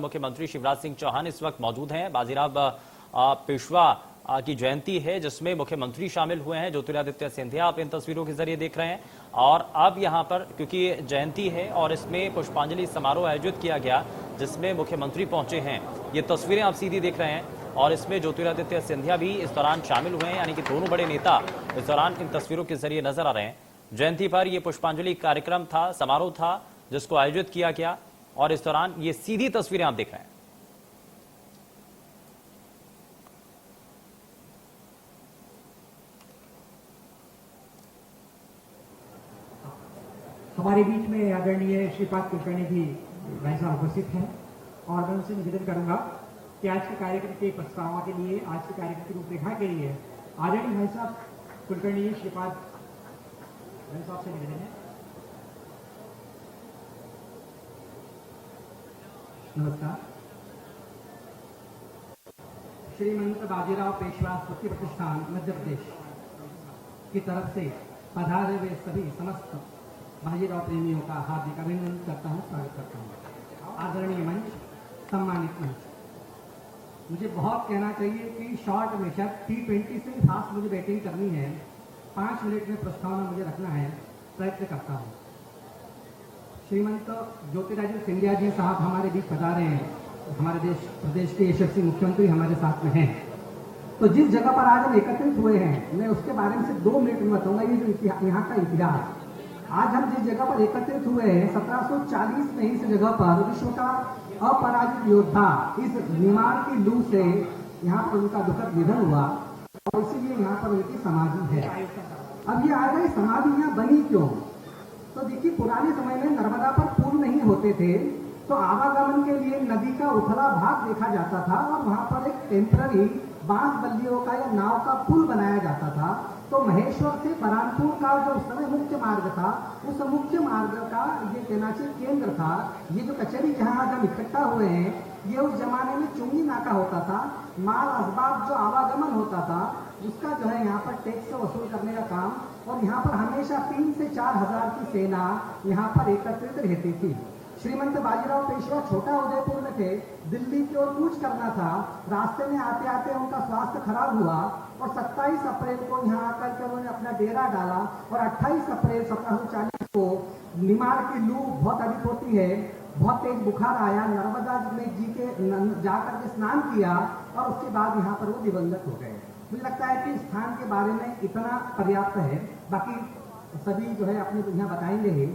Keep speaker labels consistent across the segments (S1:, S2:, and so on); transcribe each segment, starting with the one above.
S1: मुख्यमंत्री शिवराज सिंह चौहान इस वक्त मौजूद हैं। बाजीराव पेशवा की जयंती है जिसमें मुख्यमंत्री शामिल हुए हैं। ज्योतिरादित्य सिंधिया आप इन तस्वीरों के जरिए देख रहे हैं। और अब यहां पर क्योंकि जयंती है और इसमें पुष्पांजलि समारोह आयोजित किया गया जिसमें मुख्यमंत्री पहुंचे हैं। ये तस्वीरें आप सीधी देख रहे हैं और इसमें ज्योतिरादित्य सिंधिया भी इस दौरान शामिल हुए हैं, यानी कि दोनों बड़े नेता इस दौरान इन तस्वीरों के जरिए नजर आ रहे हैं। जयंती पर यह पुष्पांजलि कार्यक्रम था, समारोह था जिसको आयोजित किया गया और इस दौरान ये सीधी तस्वीरें आप देख रहे हैं।
S2: हमारे बीच में आदरणीय श्रीपाद कुलकर्णी जी भाई साहब उपस्थित हैं और मैं उनसे निवेदन करूंगा कि आज के कार्यक्रम के प्रस्तावना के लिए, आज के कार्यक्रम की रूपरेखा के लिए आदरणीय भाई साहब कुलकर्णी जी श्रीपाद भाई साहब से निवेदन है। नमस्कार। श्रीमंत बाजीराव पेशवा स्मृति प्रतिष्ठान मध्य प्रदेश की तरफ से पधारे हुए सभी समस्त बाजीराव प्रेमियों का हार्दिक अभिनंदन करता हूं, स्वागत करता हूं। आदरणीय मंच, सम्मानित मंच, मुझे बहुत कहना चाहिए कि शॉर्ट में शायद T20 से फास्ट मुझे बैटिंग करनी है। 5 मिनट में प्रस्तावना मुझे रखना है, प्रयत्न करता हूं। श्रीमंत ज्योतिरादित्य सिंधिया जी साहब हमारे बीच पधारे हैं। हमारे प्रदेश के यशस्वी मुख्यमंत्री हमारे साथ में हैं। तो जिस जगह पर आज हम एकत्रित हुए हैं, मैं उसके बारे में सिर्फ 2 मिनट में बताऊंगा। ये जो यहाँ का इतिहास, आज हम जिस जगह पर एकत्रित हुए हैं, 1740 में इस जगह पर विश्व का अपराजित योद्धा इस बीमार की लू से यहाँ पर उनका दुखद निधन हुआ और इसीलिए यहाँ पर उनकी समाधि है। अब ये आ गई समाधि यहाँ बनी क्यों? तो देखिए, पुराने समय में नर्मदा पर पुल नहीं होते थे तो आवागमन के लिए नदी का उथला भाग देखा जाता था और वहां पर एक टेम्पररी बांस बल्लियों का या नाव का पुल बनाया जाता था। तो महेश्वर से बरानपुर का जो उस समय मुख्य मार्ग था, उस मुख्य मार्ग का ये कहना चाहिए केंद्र था। ये जो कचहरी जहां आज हम इकट्ठा हुए हैं, ये उस जमाने में चुंगी नाका होता था। माल असबाब जो आवागमन होता था उसका जो है यहाँ पर टैक्स वसूल करने का काम, और यहाँ पर हमेशा 3 से 4 हजार की सेना यहाँ पर एकत्रित रहती थी। श्रीमंत बाजीराव पेशवा छोटा उदयपुर में थे, दिल्ली की ओर कूच करना था। रास्ते में आते आते उनका स्वास्थ्य खराब हुआ और 27 अप्रैल को यहाँ आकर के उन्होंने अपना डेरा डाला और 28 अप्रैल 1740 को निमाड़ की लू बहुत अधिक होती है, बहुत तेज बुखार आया, नर्मदा में जी के जाकर के स्नान किया और उसके बाद यहाँ पर वो दिवंगत हो गए। मुझे लगता है कि स्थान के बारे में इतना पर्याप्त है, बाकी सभी जो है अपने यहाँ बताएंगे ही।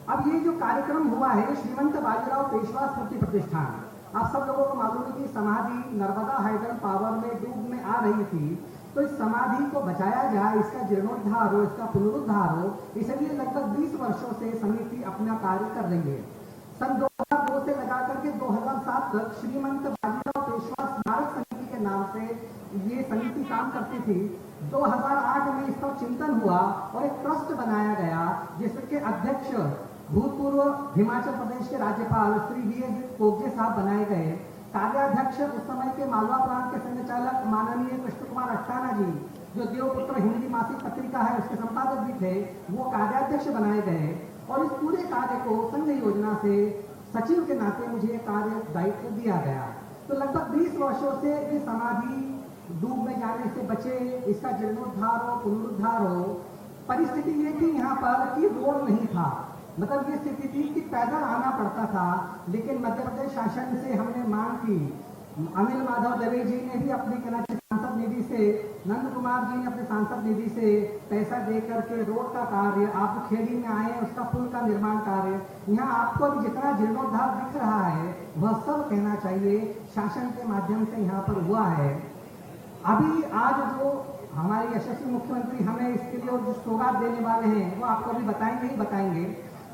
S2: अब ये जो कार्यक्रम हुआ है श्रीमंत बाजीराव पेशवा स्मृति प्रतिष्ठान, आप सब लोगों को मालूम है कि समाधि नर्मदा हाइडल पावर में डूब में आ रही थी, तो इस समाधि को बचाया जाए, इसका जीर्णोद्धार हो, इसका पुनरुद्धार हो, इसलिए लगभग 20 वर्षों से समिति अपना कार्य कर रही है। सन 2002 से लगा करके 2007 तक श्रीमंत बाजीराव पेशवा स्मारक समिति के नाम से ये समिति काम करती थी। 2008 में इस पर चिंतन हुआ और एक ट्रस्ट बनाया गया जिसके अध्यक्ष भूतपूर्व हिमाचल प्रदेश के राज्यपाल श्री V.S. कोगजे साहब बनाए गए। कार्याध्यक्ष उस समय के मालवा प्रांत के संचालक माननीय कृष्ण कुमार अस्थाना जी, जो देवपुत्र हिंदी मासिक पत्रिका है उसके संपादक भी थे, वो कार्याध्यक्ष बनाए गए। और इस पूरे कार्य को संघ योजना से सचिव के नाते मुझे कार्य दायित्व दिया गया। तो लगभग 20 वर्षों से ये समाधि डूब में जाने से बचे, इसका जीर्णोद्धार हो, पुनरुद्धार हो। परिस्थिति ये थी यहाँ पर कि रोड नहीं था, मतलब ये स्थिति थी कि पैदल आना पड़ता था। लेकिन मध्य प्रदेश शासन से हमने मांग की, अनिल माधव दवे जी ने भी अपनी सांसद निधि से, नंद कुमार जी ने अपने सांसद निधि से पैसा दे करके रोड का कार्य, आप खेड़ी में आए उसका पुल का निर्माण कार्य, यहाँ आपको अभी जितना जीर्णोद्धार दिख रहा है वह सब कहना चाहिए शासन के माध्यम से यहाँ पर हुआ है। अभी आज जो हमारे यशस्वी मुख्यमंत्री हमें इसके लिए जो सौगात देने वाले हैं वो आपको अभी बताएंगे ही बताएंगे।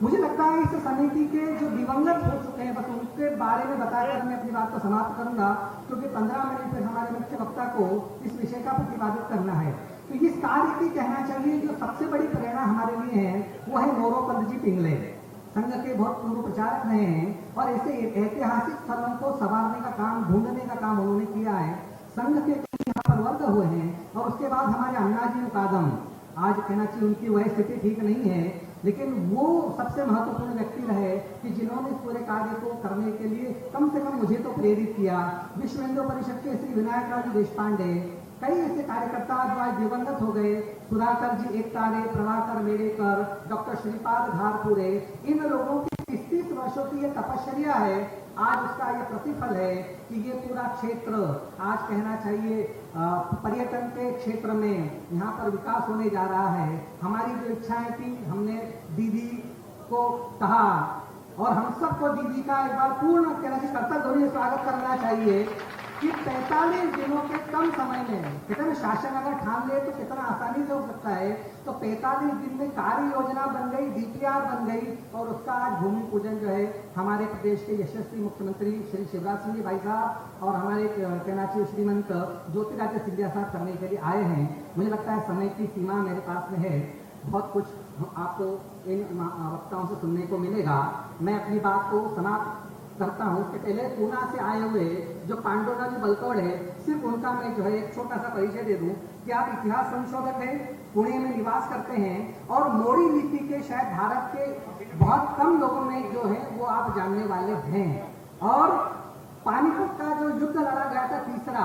S2: मुझे लगता है इस समिति के जो दिवंगत हो चुके हैं बस उनके बारे में बताकर मैं अपनी बात को समाप्त करूंगा, क्योंकि 15 मिनट फिर हमारे मुख्य वक्ता को इस विषय का प्रतिपादित करना है। तो इस कार्य की कहना चाहिए जो सबसे बड़ी प्रेरणा हमारे लिए है वो है नौरोपंत जी पिंगले, संघ के बहुत पूर्व प्रचारक रहे हैं और ऐसे ऐतिहासिक स्थलों को संवारने का काम, ढूंढने का काम उन्होंने किया है। संघ के यहाँ पर वर्ग हुए हैं और उसके बाद हमारे अन्ना जी मुकादम, आज कहना चाहिए उनकी वह स्थिति ठीक नहीं है, लेकिन वो सबसे महत्वपूर्ण व्यक्ति रहे कि जिन्होंने इस पूरे कार्य को करने के लिए कम से कम मुझे तो प्रेरित किया। विश्व हिंदू परिषद के श्री विनायक राव देशपांडे, कई ऐसे कार्यकर्ता जो आज दिवंगत हो गए, सुधाकर जी एकतारे, प्रभाकर मेड़ेकर, डॉक्टर श्रीपाद घारपुरे, इन लोगों की 30 वर्षों की ये तपश्चर्या है, आज उसका ये प्रतिफल है कि ये पूरा क्षेत्र आज कहना चाहिए पर्यटन के क्षेत्र में यहाँ पर विकास होने जा रहा है। हमारी जो इच्छाएं थी, हमने दीदी को कहा और हम सबको दीदी का एक बार पूर्ण कहना चाहिए कर्तव्य स्वागत करना चाहिए कि 45 दिनों के कम समय में, कहते हैं शासन अगर ठान ले तो कितना आसानी से हो सकता है, तो 45 दिन में कार्य योजना बन गई, डीपीआर बन गई और उसका आज भूमि पूजन जो है हमारे प्रदेश के यशस्वी मुख्यमंत्री श्री शिवराज सिंह जी भाई साहब और हमारे कहना चाहिए श्रीमंत ज्योतिरादित्य सिंधिया साहब करने के लिए आए हैं। मुझे लगता है समय की सीमा मेरे पास में है, बहुत कुछ आपको इन वक्ताओं से सुनने को मिलेगा। मैं अपनी बात को समाप्त करता हूं कि पहले पूना से आए हुए जो पांडुरंग बलकौड़ है, सिर्फ उनका मैं जो है एक छोटा सा परिचय दे दूं कि आप इतिहास संशोधक हैं, पुणे में निवास करते हैं और मोड़ी लिपि के शायद भारत के बहुत कम लोगों में जो है वो आप जानने वाले हैं। और पानीपत का जो युद्ध लड़ा गया था तीसरा,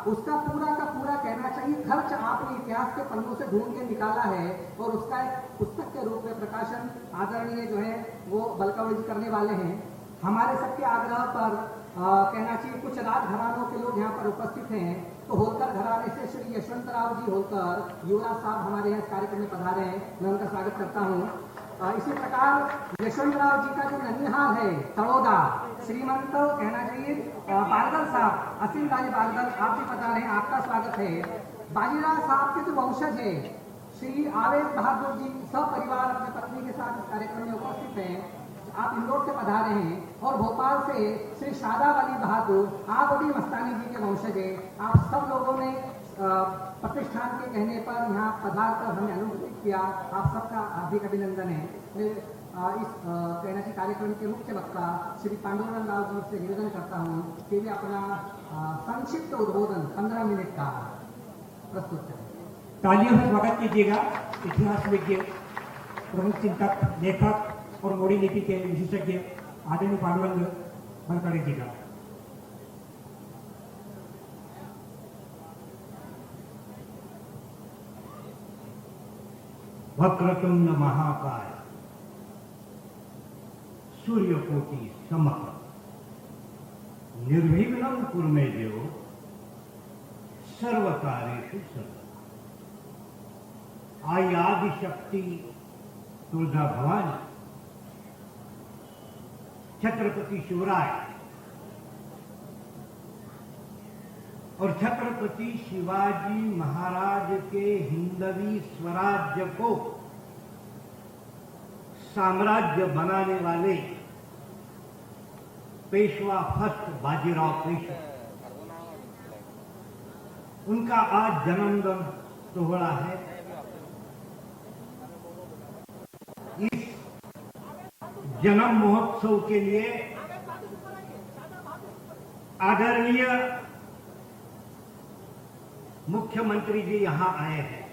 S2: उसका पूरा का पूरा कहना चाहिए खर्च आपने इतिहास के पन्नों से ढूंढ के निकाला है और उसका एक पुस्तक के रूप में प्रकाशन आदरणीय जो है वो बलकौड़ जी करने वाले हैं। हमारे सबके आग्रह पर कहना चाहिए कुछ राजघरानों के लोग यहाँ पर उपस्थित हैं, तो होलकर घराने से श्री यशवंतराव जी होलकर, युवराज साहब हमारे यहाँ इस कार्यक्रम में पधारे हैं, मैं उनका स्वागत करता हूँ। इसी प्रकार यशवंतराव जी का जो ननिहाल है तड़ोदा, श्रीमंत कहना चाहिए बारगल साहब, असीम राज बारगल, आप भी पधारे हैं, आपका स्वागत है। बाजीराव साहब के जो वंशज है श्री आवेश बहादुर जी सपरिवार अपने पत्नी के साथ इस कार्यक्रम में उपस्थित हैं, आप इंदौर से पधारे हैं। और भोपाल से श्री शादा वाली बहादुर, आप बड़ी मस्तानी जी के वंशज हैं। आप सब लोगों ने प्रतिष्ठान के कहने पर यहाँ पधार कर हमें अनुमोदित किया, आप सबका हार्दिक अभिनंदन है। मैं इस कहना चाहिए कार्यक्रम के मुख्य वक्ता श्री पांडुरंग राव जी से निवेदन करता हूँ कि वे अपना संक्षिप्त उद्बोधन 15 मिनट का प्रस्तुत करें।
S3: तालियों से स्वागत कीजिएगा इतिहास विज्ञ, प्रमुख चिंतक, लेखक और मोड़ी लिपि के विशेषज्ञ आदरणीय पांडुरंग बलकौड़ जी का। वक्रतुंड महाकाय, सूर्यकोटि समप्रभ, निर्विघ्नं कुरु मे देव, सर्वकार्येषु सर्वदा। आई आदि शक्ति दुर्गा भवानी, छत्रपति शिवराय और छत्रपति शिवाजी महाराज के हिंदवी स्वराज्य को साम्राज्य बनाने वाले पेशवा फर्स्ट बाजीराव पेशवा, उनका आज जन्मदिन सोहरा है। इस जन्म महोत्सव के लिए आदरणीय मुख्यमंत्री जी यहां आए हैं।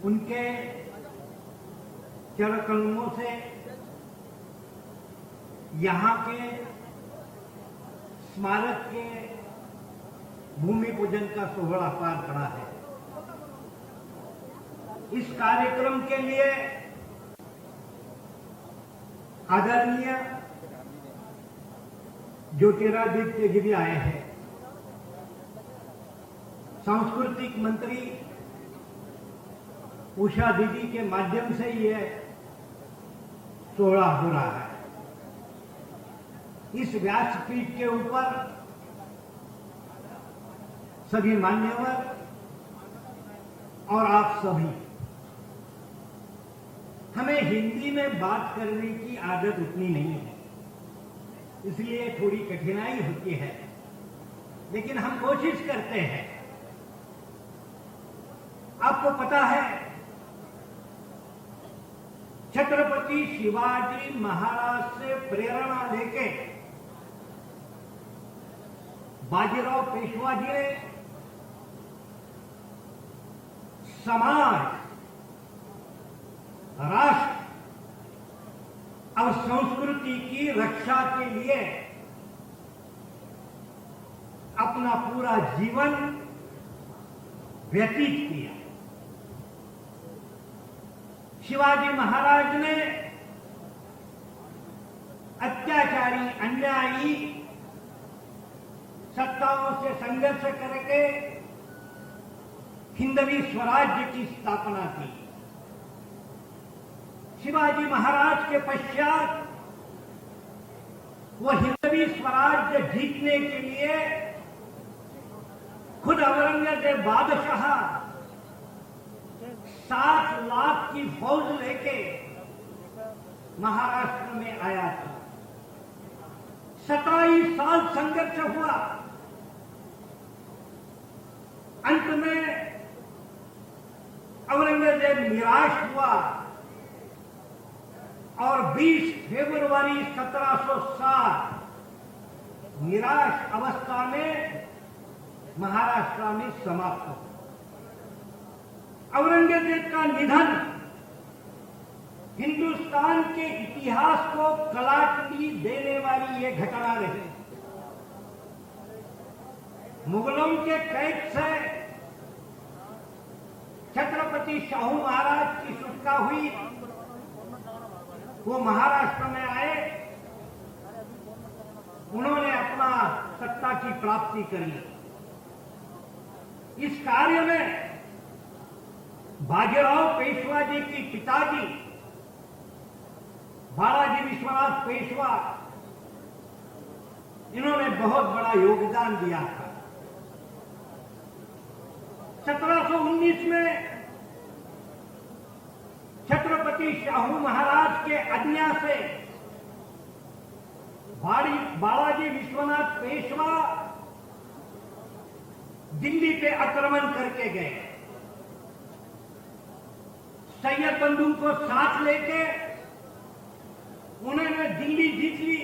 S3: उनके चरणकमलों से यहां के स्मारक के भूमि पूजन का सोहरा पार पड़ा है। इस कार्यक्रम के लिए आदरणीय ज्योतिरादित्य जी भी आए हैं। सांस्कृतिक मंत्री उषा दीदी के माध्यम से यह सोहरा हो रहा है। इस व्यासपीठ के ऊपर सभी मान्यवर और आप सभी, हमें हिंदी में बात करने की आदत उतनी नहीं है, इसलिए थोड़ी कठिनाई होती है, लेकिन हम कोशिश करते हैं। आपको पता है, छत्रपति शिवाजी महाराज से प्रेरणा लेके बाजीराव पेशवा जी ने समाज राष्ट्र और संस्कृति की रक्षा के लिए अपना पूरा जीवन व्यतीत किया। शिवाजी महाराज ने अत्याचारी, अन्यायी सत्ताओं से संघर्ष करके हिंदवी स्वराज्य की स्थापना की। शिवाजी महाराज के पश्चात वो हिंदवी स्वराज्य जीतने के लिए खुद औरंगजेब बादशाह 7 लाख की फौज लेके महाराष्ट्र में आया था। 27 साल संघर्ष हुआ। अंत में औरंगजेब निराश हुआ और 20 फरवरी 1760 निराश अवस्था में महाराष्ट्र में समाप्त हो। औरंगजेब का निधन हिंदुस्तान के इतिहास को कलाटनी देने वाली ये घटना रही। मुगलों के कैद से छत्रपति शाहू महाराज की सुटका हुई। वो महाराष्ट्र में आए, उन्होंने अपना सत्ता की प्राप्ति करी। इस कार्य में बाजीराव पेशवा जी की पिताजी बालाजी विश्वनाथ पेशवा, इन्होंने बहुत बड़ा योगदान दिया था। 1719 में छत्रपति शाहू महाराज के आज्ञा से बालाजी विश्वनाथ पेशवा दिल्ली पे आक्रमण करके गए। सैयद बंधु को साथ लेके उन्होंने दिल्ली जीत ली।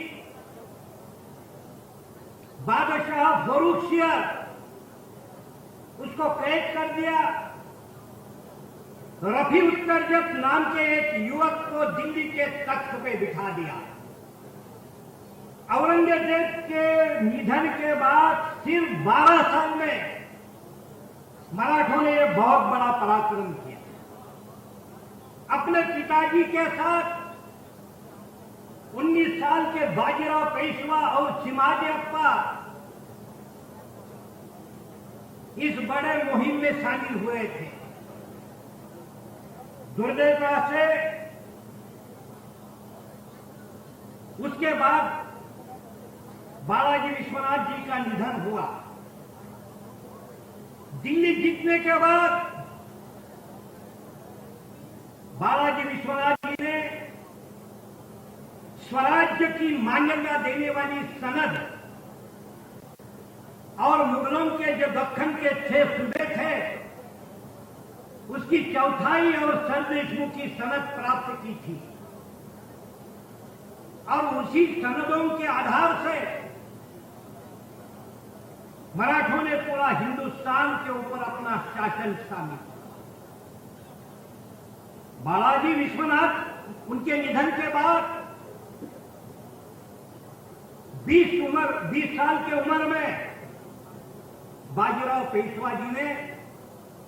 S3: बादशाह फर्रुखसियर उसको कैद कर दिया। रफी उत्तरजत नाम के एक युवक को दिल्ली के तख्त पे बिठा दिया। औरंगजेब के निधन के बाद सिर्फ 12 साल में मराठों ने यह बहुत बड़ा पराक्रम किया। अपने पिताजी के साथ 19 साल के बाजीराव पेशवा और चिमाजीअप्पा इस बड़े मुहिम में शामिल हुए थे। दुर्दैव से उसके बाद बालाजी विश्वनाथ जी का निधन हुआ। दिल्ली जीतने के बाद बालाजी विश्वनाथ जी ने स्वराज्य की मान्यता देने वाली सनद और मुगलों के जो दक्खन के 6 सूबे थे उसकी चौथाई और सरदेशमुख की सनद प्राप्त की थी और उसी सनदों के आधार से मराठों ने पूरा हिंदुस्तान के ऊपर अपना शासन स्थापित किया। बालाजी विश्वनाथ उनके निधन के बाद 20 साल की उम्र में बाजीराव पेशवा जी ने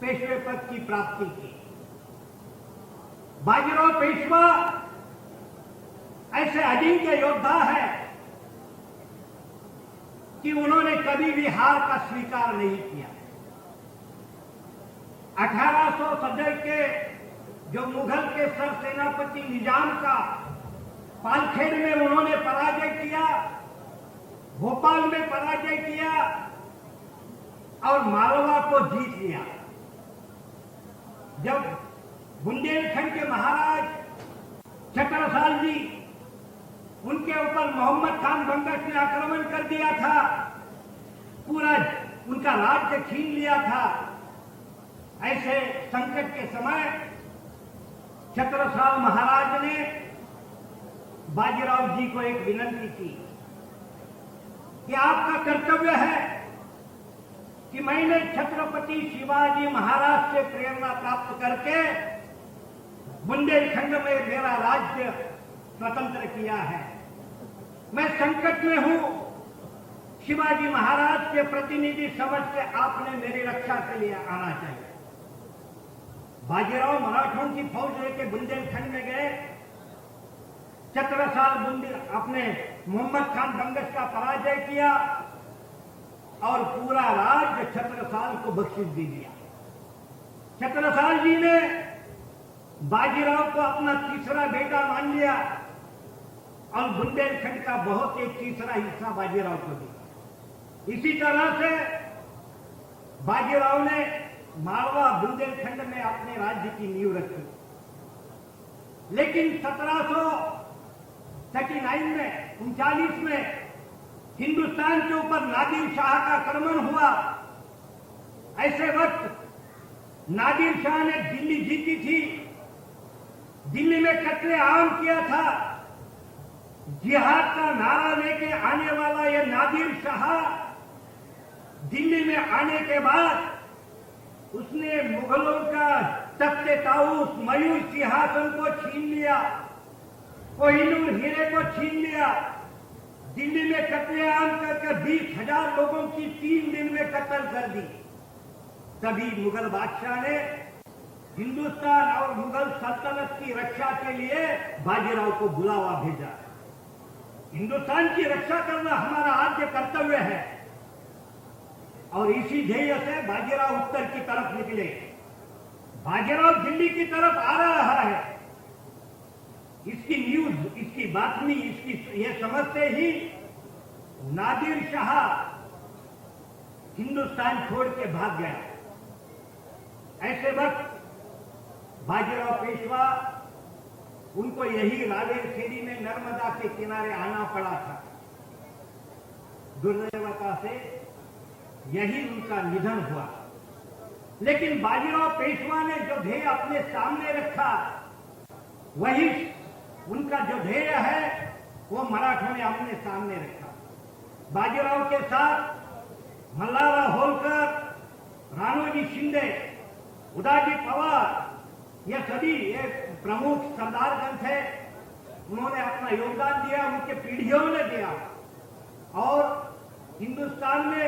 S3: पेशवे पद की प्राप्ति की। बाजीराव पेशवा ऐसे अजिंक्य योद्धा है कि उन्होंने कभी भी हार का स्वीकार नहीं किया। 1870 के जो मुगल के सरसेनापति निजाम का पालखेड़ में उन्होंने पराजय किया, भोपाल में पराजय किया और मालवा को जीत लिया। जब बुंदेलखंड के महाराज छत्रसाल जी उनके ऊपर मोहम्मद खान बंगश ने आक्रमण कर दिया था, पूरा उनका राज्य छीन लिया था। ऐसे संकट के समय छत्रसाल महाराज ने बाजीराव जी को एक विनंती की कि आपका कर्तव्य है कि मैंने छत्रपति शिवाजी महाराज से प्रेरणा प्राप्त करके बुंदेलखंड में मेरा राज्य स्वतंत्र किया है। मैं संकट में हूं, शिवाजी महाराज के प्रतिनिधि समझ के आपने मेरी रक्षा के लिए आना चाहिए। बाजीराव मराठों की फौज लेके बुंदेलखंड में गए, 17 साल अपने मोहम्मद खान बंगश का पराजय किया और पूरा राज्य छत्रसाल को बख्शिश दे दिया। छत्रसाल जी ने बाजीराव को अपना तीसरा बेटा मान लिया और बुंदेलखंड का बहुत एक तीसरा हिस्सा बाजीराव को दिया। इसी तरह से बाजीराव ने मालवा बुंदेलखंड में अपने राज्य की नींव रखी। लेकिन 1739 में हिंदुस्तान के ऊपर नादिर शाह का आक्रमण हुआ। ऐसे वक्त नादिर शाह ने दिल्ली जीती थी, दिल्ली में कत्लेआम किया था। जिहाद का नारा लेके आने वाला यह नादिर शाह दिल्ली में आने के बाद उसने मुगलों का तख्ते ताऊस मयूर सिंहासन को छीन लिया, कोहिनूर हीरे को छीन लिया, दिल्ली में कत्लेआम करके 20,000 लोगों की 3 दिन में कत्ल कर दी। तभी मुगल बादशाह ने हिंदुस्तान और मुगल सल्तनत की रक्षा के लिए बाजीराव को बुलावा भेजा। हिंदुस्तान की रक्षा करना हमारा आद्य कर्तव्य है और इसी ध्येय से बाजीराव उत्तर की तरफ निकले। बाजीराव दिल्ली की तरफ आ रहा है। इसकी न्यूज, इसकी बातमी, इसकी ये समझते ही नादिर शाह हिंदुस्तान छोड़ के भाग गया। ऐसे वक्त बाजीराव पेशवा उनको यही रावेरखेड़ी में नर्मदा के किनारे आना पड़ा था। दुर्दैवता से यही उनका निधन हुआ। लेकिन बाजीराव पेशवा ने जो ध्येय अपने सामने रखा, वही उनका जो ध्येय है वो मराठों ने अपने सामने रखा। बाजीराव के साथ मल्हारराव होलकर, राणोजी शिंदे, उदाजी पवार, ये सभी ये प्रमुख सरदारगण थे। उन्होंने अपना योगदान दिया, उनके पीढ़ियों ने दिया और हिंदुस्तान में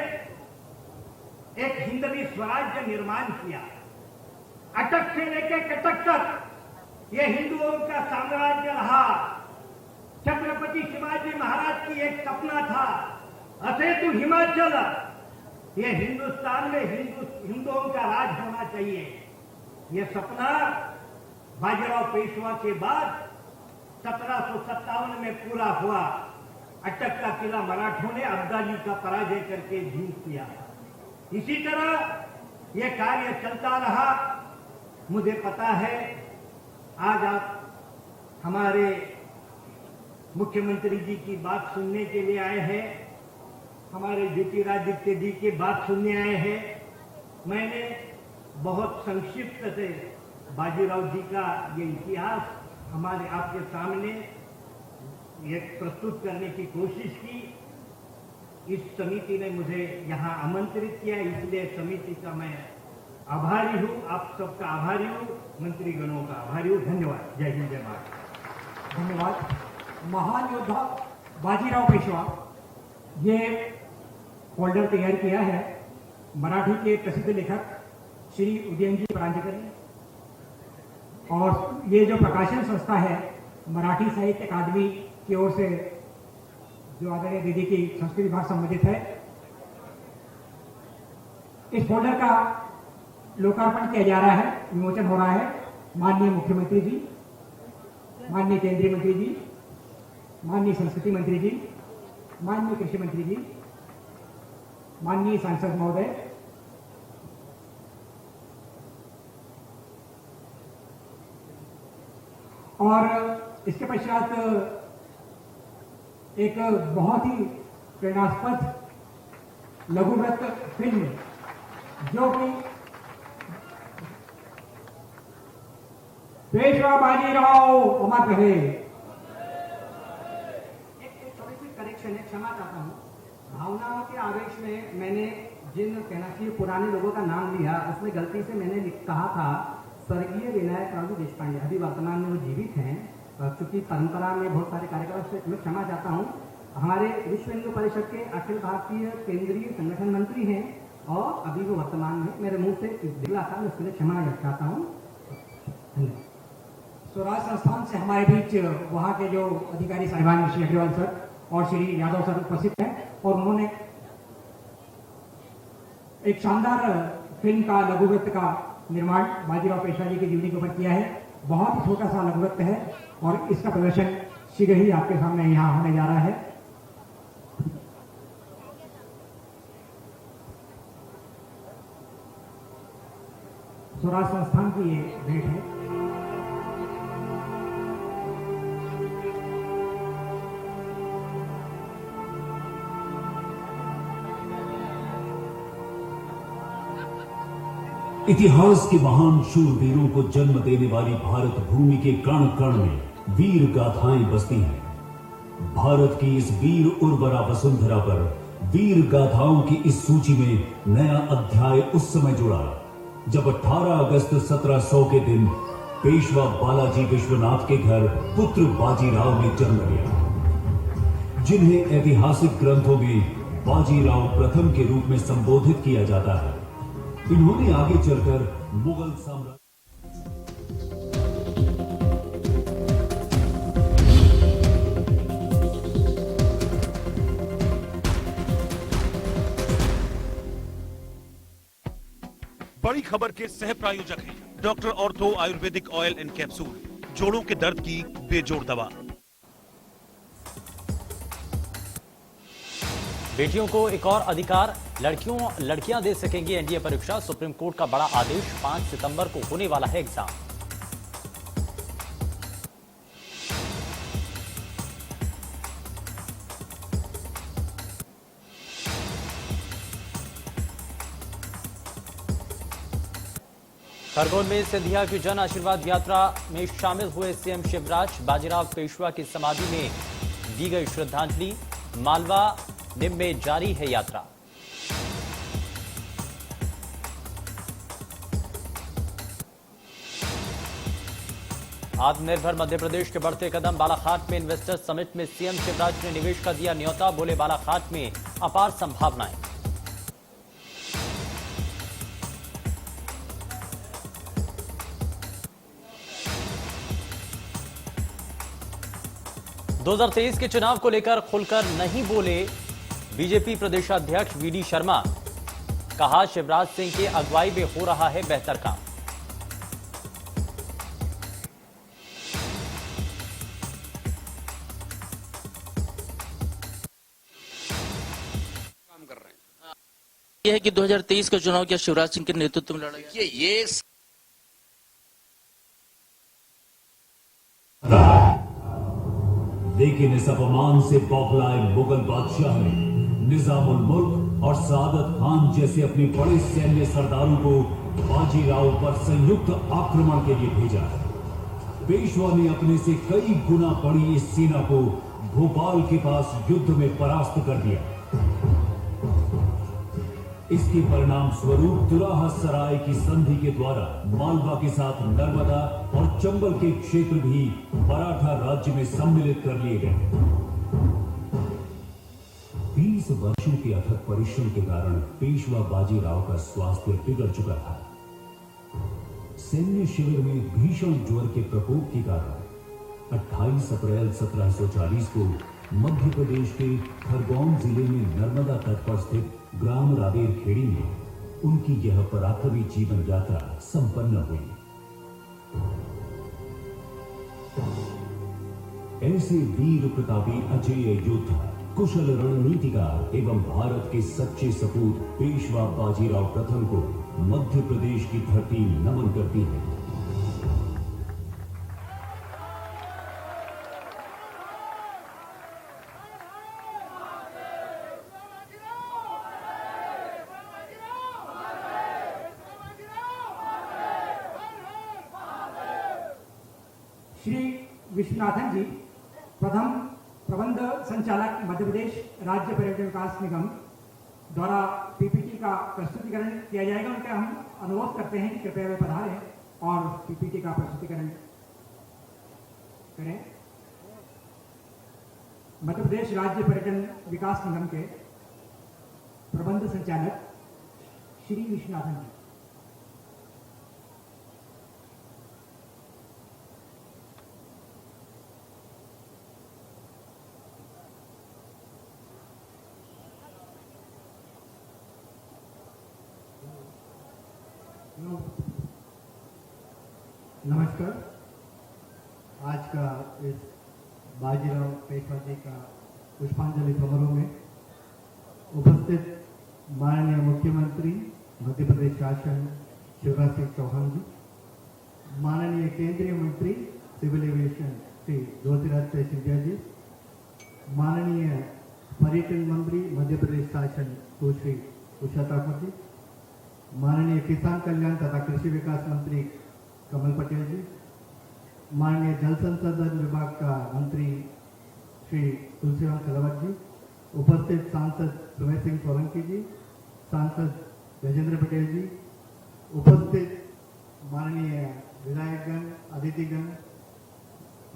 S3: एक हिंदवी स्वराज्य निर्माण किया। अटक से लेकर कटक तक ये हिंदुओं का साम्राज्य रहा। छत्रपति शिवाजी महाराज की एक सपना था, असेतु हिमाचल, ये हिंदुस्तान में हिंदुओं का राज होना चाहिए। ये सपना बाजीराव पेशवा के बाद 1757 में पूरा हुआ। अटक का किला मराठों ने अब्दाली का पराजय करके जीत किया। इसी तरह यह कार्य चलता रहा। मुझे पता है आज आप हमारे मुख्यमंत्री जी की बात सुनने के लिए आए हैं, हमारे ज्योतिरादित्य जी की बात सुनने आए हैं। मैंने बहुत संक्षिप्त से बाजीराव जी का ये इतिहास हमारे आपके सामने ये प्रस्तुत करने की कोशिश की। इस समिति ने मुझे यहाँ आमंत्रित किया, इसलिए समिति का मैं आभारी हूँ, आप सबका आभारी हूँ, मंत्रीगणों का आभारी हूँ। धन्यवाद। जय हिंद, जय भारत।
S4: धन्यवाद। महान योद्धा बाजीराव पेशवा, ये फोल्डर तैयार किया है मराठी के प्रसिद्ध लेखक श्री उदयनजी परांजकर ने, और ये जो प्रकाशन संस्था है मराठी साहित्य अकादमी की ओर से, जो आदरणीय दीदी की संस्कृत विभाग संबंधित है, इस फोल्डर का लोकार्पण किया जा रहा है, विमोचन हो रहा है। माननीय मुख्यमंत्री जी, माननीय केंद्रीय मंत्री जी, माननीय संस्कृति मंत्री जी, माननीय कृषि मंत्री जी, माननीय सांसद महोदय, और इसके पश्चात एक बहुत ही प्रेरणास्पद लघुवृत्त फिल्म जो कि पेशवा बाजीराव अमर रहे।
S2: एक थोड़ी सी करेक्शन है, क्षमा चाहता हूँ। भावनाओं के आवेश में मैंने जिन कहना चाहिए पुराने लोगों का नाम लिया, उसमें गलती से मैंने कहा था स्वर्गीय विनायक राजू देशपांडे अभी वर्तमान में वो जीवित हैं, चूंकि परंपरा में बहुत सारे कार्यक्रम से मैं क्षमा चाहता हूँ। हमारे विश्व हिंदू परिषद के अखिल भारतीय केंद्रीय संगठन मंत्री हैं और अभी वो वर्तमान में मेरे मुंह से दिला था, मैं उसके लिए क्षमा चाहता हूँ।
S4: स्वराज संस्थान से हमारे बीच वहाँ के जो अधिकारी साहिबान श्री अग्रवाल सर और श्री यादव सर उपस्थित हैं और उन्होंने एक शानदार फिल्म का लघुवृत्त का निर्माण बाजीराव पेशवा जी की जीवनी के ऊपर किया है। बहुत ही छोटा सा लघुवृत्त है और इसका प्रदर्शन शीघ्र ही आपके सामने यहाँ होने जा रहा है। स्वराज संस्थान की ये भेंट है।
S5: इतिहास के महान शूरवीरों को जन्म देने वाली भारत भूमि के कण कण में वीर गाथाएं बसती हैं। भारत की इस वीर उर्वरा वसुंधरा पर वीर गाथाओं की इस सूची में नया अध्याय उस समय जुड़ा जब 18 अगस्त 1700 के दिन पेशवा बालाजी विश्वनाथ के घर पुत्र बाजीराव ने जन्म लिया, जिन्हें ऐतिहासिक ग्रंथों में बाजीराव प्रथम के रूप में संबोधित किया जाता है। इन्होंने आगे चलकर मुगल साम्राज्य
S6: बड़ी खबर के सह प्रायोजक हैं doctor ortho Ayurvedic oil and capsule, जोड़ों के दर्द की बेजोड़ दवा।
S1: बेटियों को एक और अधिकार, लड़कियां दे सकेंगी एनडीए परीक्षा। सुप्रीम कोर्ट का बड़ा आदेश, 5 सितंबर को होने वाला है एग्जाम। खरगोन में सिंधिया की जन आशीर्वाद यात्रा में शामिल हुए सीएम शिवराज। बाजीराव पेशवा की समाधि में दी गई श्रद्धांजलि। मालवा निम में जारी है यात्रा। आत्मनिर्भर मध्य प्रदेश के बढ़ते कदम। बालाघाट में इन्वेस्टर्स समिट में सीएम शिवराज ने निवेश का दिया न्योता। बोले बालाघाट में अपार संभावनाएं। दो 2023 के चुनाव को लेकर खुलकर नहीं बोले बीजेपी प्रदेशाध्यक्ष वीडी शर्मा। कहा शिवराज सिंह की अगुवाई में हो रहा है बेहतर काम।
S7: यह है कि 2023 का चुनाव क्या शिवराज सिंह के नेतृत्व में लड़ा गया?
S8: ये
S5: लेकिन इस अपमान से बौखलाए मुगल बादशाह ने निजामुल मुल्क और सादत खान जैसे अपने बड़े सैन्य सरदारों को बाजीराव पर संयुक्त आक्रमण के लिए भेजा। पेशवा ने अपने से कई गुना बड़ी इस सेना को भोपाल के पास युद्ध में परास्त कर दिया। इसके परिणाम स्वरूप तुराहा सराय की संधि के द्वारा मालवा के साथ नर्मदा और चंबल के क्षेत्र भी मराठा राज्य में सम्मिलित कर लिए गए। 20 वर्षों के अथक परिश्रम के कारण पेशवा बाजीराव का स्वास्थ्य बिगड़ चुका था। सैन्य शिविर में भीषण ज्वर के प्रकोप के कारण 28 अप्रैल 1740 को मध्य प्रदेश के खरगोन जिले में नर्मदा तट पर स्थित ग्राम राबेर खेड़ी में उनकी यह पराक्रमी जीवन यात्रा संपन्न हुई। ऐसे वीर प्रतापी अजेय योद्धा, कुशल रणनीतिकार एवं भारत के सच्चे सपूत पेशवा बाजीराव प्रथम को मध्य प्रदेश की धरती नमन करती है।
S4: श्री विश्वनाथन जी प्रथम प्रबंध संचालक मध्य प्रदेश राज्य पर्यटन विकास निगम द्वारा पीपीटी का प्रस्तुतिकरण किया जाएगा। उनका हम अनुरोध करते हैं कि कृपया वे पधारें। और पीपीटी का प्रस्तुतिकरण करें। मध्य प्रदेश राज्य पर्यटन विकास निगम के प्रबंध संचालक श्री विश्वनाथन जी।
S2: नमस्कार। आज का इस बाजीराव पेशवा जी का पुष्पांजलि समारोह में उपस्थित माननीय मुख्यमंत्री मध्य प्रदेश शासन शिवराज सिंह चौहान जी, माननीय केंद्रीय मंत्री सिविल एविएशन श्री ज्योतिरादित्य सिंधिया जी, माननीय पर्यटन मंत्री मध्य प्रदेश शासन सुश्री उषा ठाकुर जी, माननीय किसान कल्याण तथा कृषि विकास मंत्री कमल पटेल जी, माननीय जल संसाधन विभाग का मंत्री श्री तुलसीराम सिलावट जी, उपस्थित सांसद सुमेर सिंह सोलंकी जी, सांसद गजेंद्र पटेल जी, उपस्थित माननीय विधायकगण, अतिथिगण,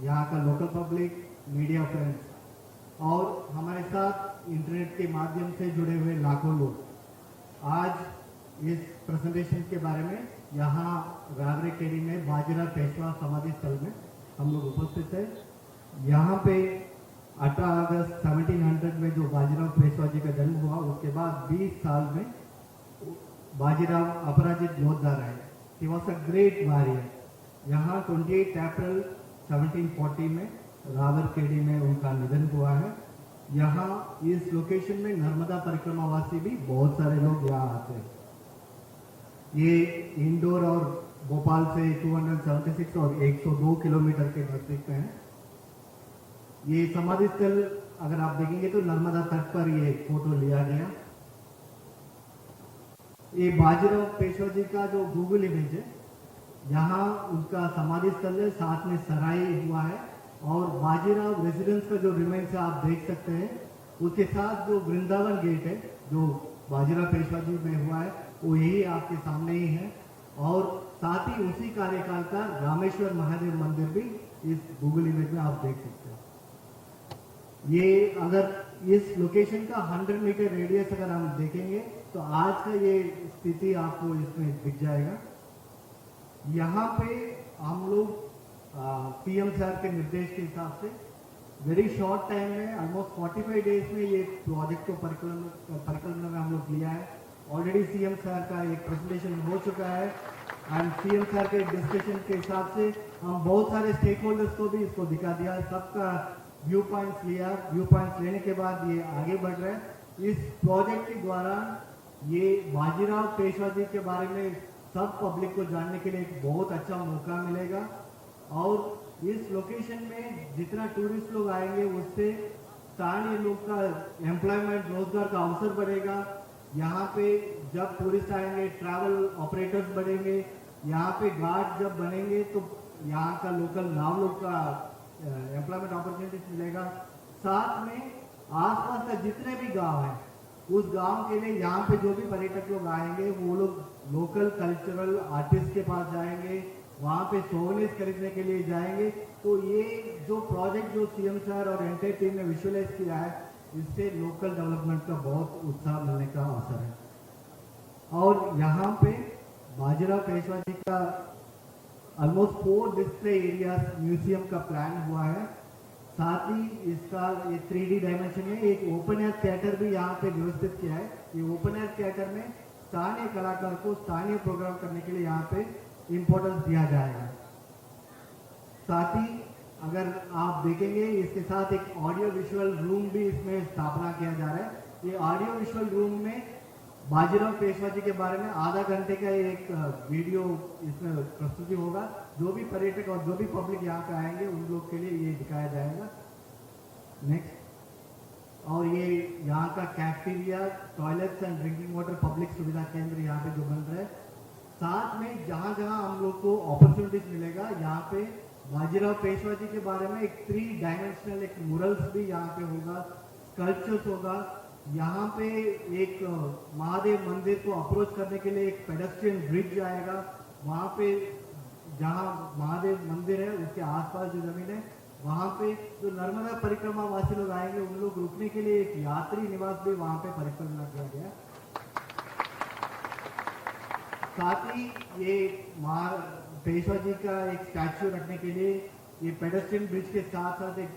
S2: यहाँ का लोकल पब्लिक, मीडिया फ्रेंड्स और हमारे साथ इंटरनेट के माध्यम से जुड़े हुए लाखों लोग, आज इस प्रेजेंटेशन के बारे में यहाँ रावरेकेरी में बाजीराव पेशवा समाधि स्थल में हम लोग उपस्थित है। यहाँ पे 18 अगस्त 1700 में जो बाजीराव पेशवा जी का जन्म हुआ, उसके बाद 20 साल में बाजीराव अपराजित योद्धा रहे। He was a great warrior. यहाँ 28 अप्रैल 1740 में रावरखेड़ी में उनका निधन हुआ है। यहाँ इस लोकेशन में नर्मदा परिक्रमावासी भी बहुत सारे लोग यहाँ आते हैं। ये इंदौर और भोपाल से 276 और 102 किलोमीटर के नजदीक में है। ये समाधि स्थल अगर आप देखेंगे तो नर्मदा तट पर ये फोटो लिया गया। ये बाजीराव पेशवा जी का जो गूगल इमेज है, यहाँ उनका समाधि स्थल है, साथ में सराय हुआ है और बाजीराव रेजिडेंस का जो रिमेन्स है आप देख सकते हैं। उसके साथ जो वृंदावन गेट है जो बाजीराव पेशवा जी में हुआ है, वो यही आपके सामने ही है। और साथ ही उसी कार्यकाल का रामेश्वर महादेव मंदिर भी इस गूगल इमेज में आप देख सकते हैं। ये अगर इस लोकेशन का 100 मीटर रेडियस अगर हम देखेंगे तो आज का ये स्थिति आपको इसमें दिख जाएगा। यहाँ पे हम लोग सीएम सर के निर्देश के हिसाब से वेरी शॉर्ट टाइम में ऑलमोस्ट 45 डेज में ये प्रोजेक्ट को परिकल्पना में हम लोग लिया है। ऑलरेडी सीएम सर का एक प्रेजेंटेशन हो चुका है एंड सीएम सर के डिस्कशन के हिसाब से हम बहुत सारे स्टेक होल्डर्स को भी इसको दिखा दिया, सबका व्यू पॉइंट्स लिया। व्यू पॉइंट्स लेने के बाद ये आगे बढ़ रहे हैं। इस प्रोजेक्ट के द्वारा ये बाजीराव पेशवा जी के बारे में सब पब्लिक को जानने के लिए एक बहुत अच्छा मौका मिलेगा और इस लोकेशन में जितना टूरिस्ट लोग आएंगे उससे स्थानीय लोग का एम्प्लॉयमेंट, रोजगार का अवसर बढ़ेगा। यहाँ पे जब टूरिस्ट आएंगे ट्रैवल ऑपरेटर्स बढ़ेंगे, यहाँ पे गार्ड जब बनेंगे तो यहाँ का लोकल नाव लोग का एम्प्लॉयमेंट अपॉर्चुनिटीज मिलेगा। साथ में आसपास का जितने भी गांव हैं उस गांव के लिए यहाँ पे जो भी पर्यटक लोग आएंगे वो लोग लोकल कल्चरल आर्टिस्ट के पास जाएंगे, वहाँ पे सोवेनिर्स खरीदने के लिए जाएंगे। तो ये जो प्रोजेक्ट जो सीएम सर और एंटायर टीम ने विजुअलाइज किया है, इससे लोकल डेवलपमेंट का बहुत उत्साह मिलने का अवसर है। और यहाँ पे बाजीराव पेशवा जी का ऑलमोस्ट 4 डिस्प्ले एरियाज म्यूजियम का प्लान हुआ है। साथ ही इसका ये 3D डायमेंशन में एक ओपन एयर थिएटर भी यहाँ पे व्यवस्थित किया है। ये ओपन एयर थिएटर में स्थानीय कलाकार को स्थानीय प्रोग्राम करने के लिए यहाँ पे इम्पोर्टेंस दिया जाएगा। साथ ही अगर आप देखेंगे इसके साथ एक ऑडियो विजुअल रूम भी इसमें स्थापना किया जा रहा है। ये ऑडियो विजुअल रूम में बाजीराव पेशवा जी के बारे में आधा घंटे का एक वीडियो इसमें प्रस्तुति होगा। जो भी पर्यटक और जो भी पब्लिक यहाँ पे आएंगे उन लोग के लिए ये दिखाया जाएगा। नेक्स्ट, और ये यहाँ का cafeteria, toilets and drinking water public सुविधा केंद्र यहाँ पे जो बन रहा है। साथ में जहाँ जहाँ हम लोग को अपॉर्चुनिटीज मिलेगा, यहाँ पे बाजीराव पेशवा जी के बारे में एक 3 डायमेंशनल एक मुरल्स भी यहाँ पे होगा, स्कल्पचर्स होगा। यहाँ पे एक महादेव मंदिर को अप्रोच करने के लिए एक पेडेस्ट्रियन ब्रिज आएगा। वहाँ पे
S8: जहाँ महादेव मंदिर है उसके आसपास जो जमीन है वहाँ पे जो नर्मदा परिक्रमा वासी लोग आएंगे उन लोग रुकने के लिए एक यात्री निवास भी वहाँ पे परिकल्पना किया गया। साथ ही ये पेशवा जी का एक स्टैच्यू रखने के लिए ये पेडेस्ट्रियन ब्रिज के साथ साथ एक